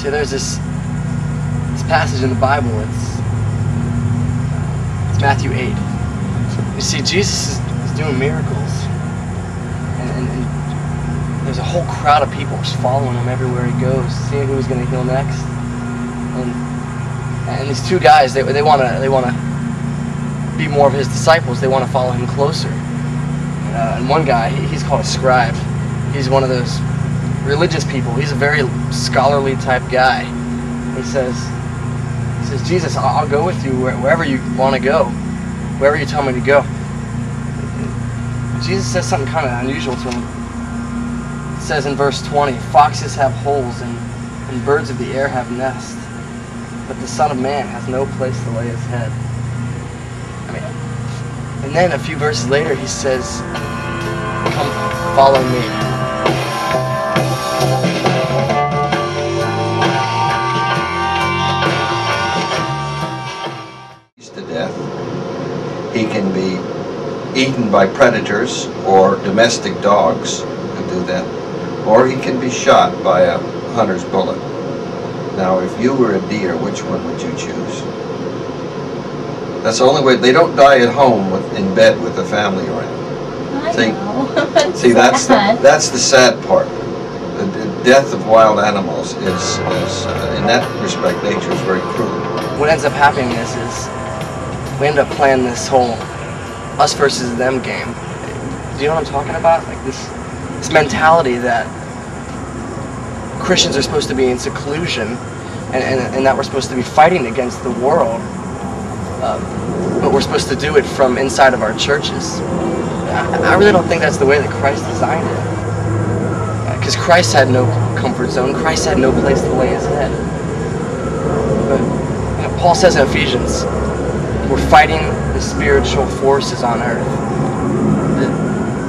See, there's this passage in the Bible. It's Matthew 8. You see, Jesus is doing miracles, and there's a whole crowd of people just following him everywhere he goes, seeing who he's going to heal next. And these two guys, they want to be more of his disciples. They want to follow him closer. And one guy, he's called a scribe. He's one of those religious people. He's a very scholarly type guy. He says, Jesus, I'll go with you wherever you want to go, wherever you tell me to go. Jesus says something kind of unusual to him. It says in verse 20, foxes have holes and birds of the air have nests, but the Son of Man has no place to lay his head. And then a few verses later he says, come follow me. To death. He can be eaten by predators or domestic dogs who do that, or he can be shot by a hunter's bullet. Now, if you were a deer, which one would you choose? That's the only way. They don't die at home in bed with the family or anything. See, that's the sad part. The death of wild animals is in that respect, nature is very cruel. What ends up happening is we end up playing this whole us versus them game. Do you know what I'm talking about? Like this mentality that Christians are supposed to be in seclusion and that we're supposed to be fighting against the world, but we're supposed to do it from inside of our churches. I really don't think that's the way that Christ designed it. Because Christ had no comfort zone. Christ had no place to lay his head. But Paul says in Ephesians, we're fighting the spiritual forces on earth.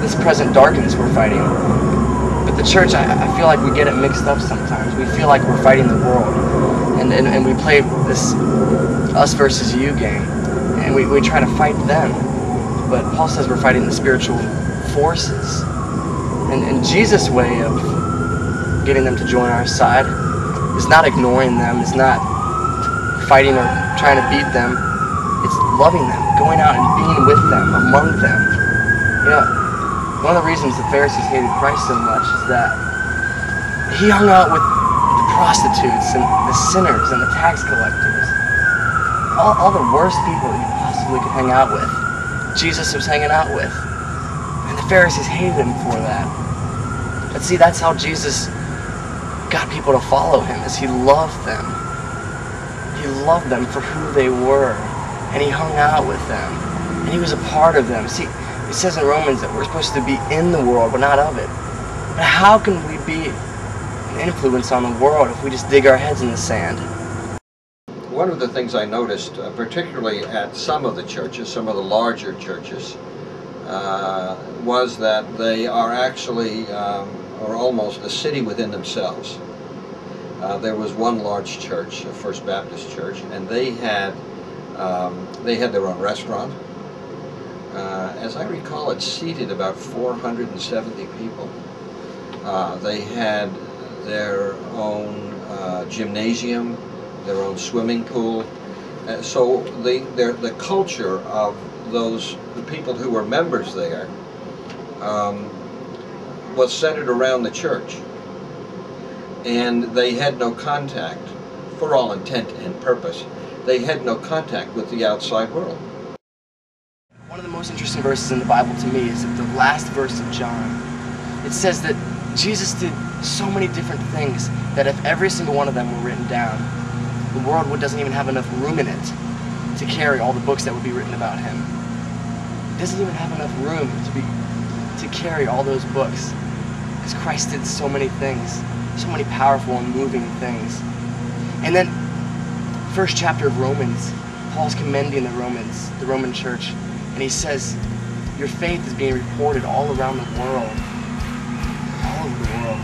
This present darkness we're fighting. But the church, I feel like we get it mixed up sometimes. We feel like we're fighting the world. And we play this us versus you game. And we try to fight them. But Paul says we're fighting the spiritual forces. And Jesus' way of getting them to join our side is not ignoring them, is not fighting or trying to beat them. It's loving them, going out and being with them, among them. You know, one of the reasons the Pharisees hated Christ so much is that he hung out with the prostitutes and the sinners and the tax collectors. All the worst people you possibly could hang out with, Jesus was hanging out with. And the Pharisees hated him for that. But see, that's how Jesus got people to follow him, is he loved them. He loved them for who they were. And he hung out with them. And he was a part of them. See, it says in Romans that we're supposed to be in the world, but not of it. But how can we be an influence on the world if we just dig our heads in the sand? One of the things I noticed, particularly at some of the churches, some of the larger churches, was that they are actually, or almost a city within themselves. There was one large church, a First Baptist church, and they had their own restaurant. As I recall, it seated about 470 people. They had their own gymnasium, their own swimming pool. So the culture of the people who were members there was centered around the church. And they had no contact, for all intent and purpose, they had no contact with the outside world. One of the most interesting verses in the Bible to me is the last verse of John. It says that Jesus did so many different things that if every single one of them were written down, the world doesn't even have enough room in it to carry all the books that would be written about him. It doesn't even have enough room to carry all those books, because Christ did so many things, so many powerful and moving things. And then, first chapter of Romans, Paul's commending the Roman church, and he says, your faith is being reported all around the world, all over the world.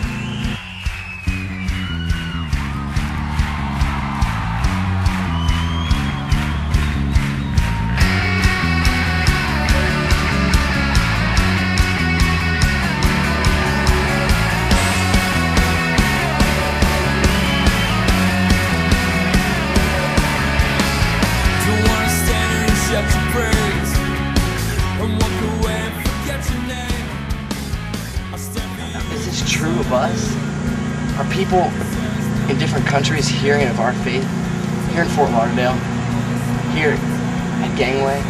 true of us? Are people in different countries hearing of our faith? Here in Fort Lauderdale, here at Gangway,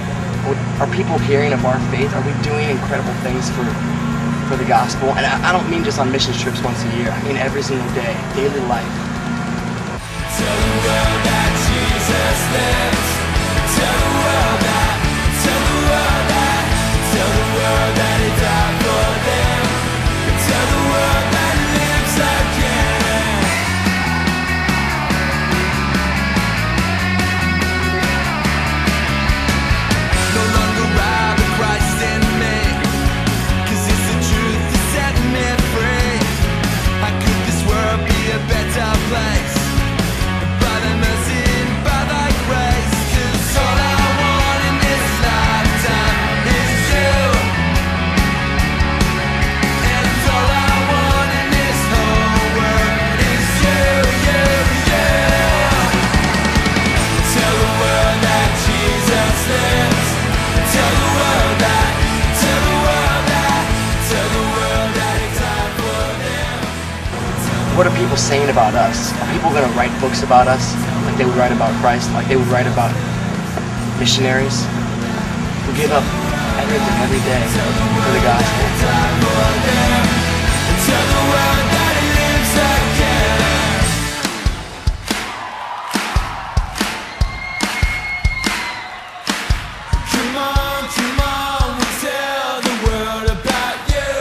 are people hearing of our faith? Are we doing incredible things for the gospel? And I don't mean just on mission trips once a year. I mean every single day, daily life. Tell the world that Jesus lives. Tell the world that, tell the world that, tell the world that He died for them. Tell the world that He lives again. No longer I, but Christ in me, 'cause it's the truth that set me free. How could this world be a better place? By the mercy and by thy grace. 'Cause all I want in this lifetime is you. And all I want in this whole world is you, you, you. Tell the world that Jesus lives. Tell the world that, tell the world that, tell the world that He died for them. What are people saying about us? Are people going to write books about us like they would write about Christ, like they would write about missionaries who give up everything every day for the gospel? Tell the world that He lives again. Come on, we'll tell the world about you.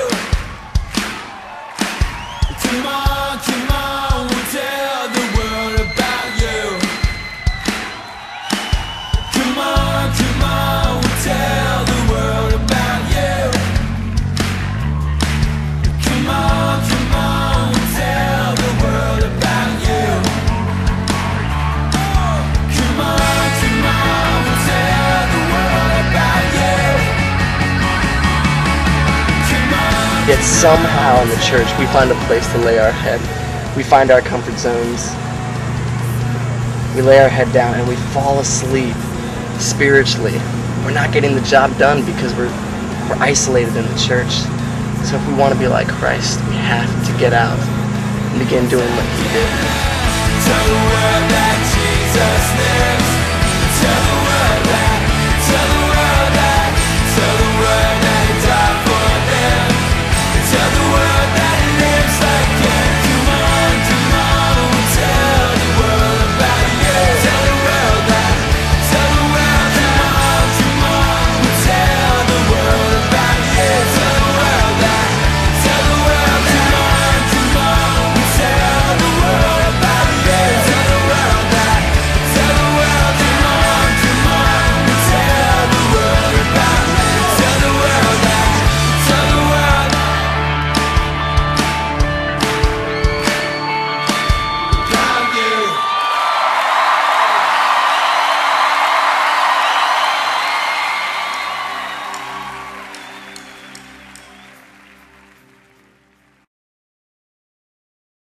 Come on, we'll tell the world about you. Come on, we'll tell the world about you. Come on, we'll tell the world about you. Come on, we'll tell the world about you. Come on. Yet somehow in the church we find a place to lay our head. We find our comfort zones. We lay our head down and we fall asleep spiritually. We're not getting the job done because we're isolated in the church. So if we want to be like Christ, we have to get out and begin doing what He did. Tell the world that Jesus lives.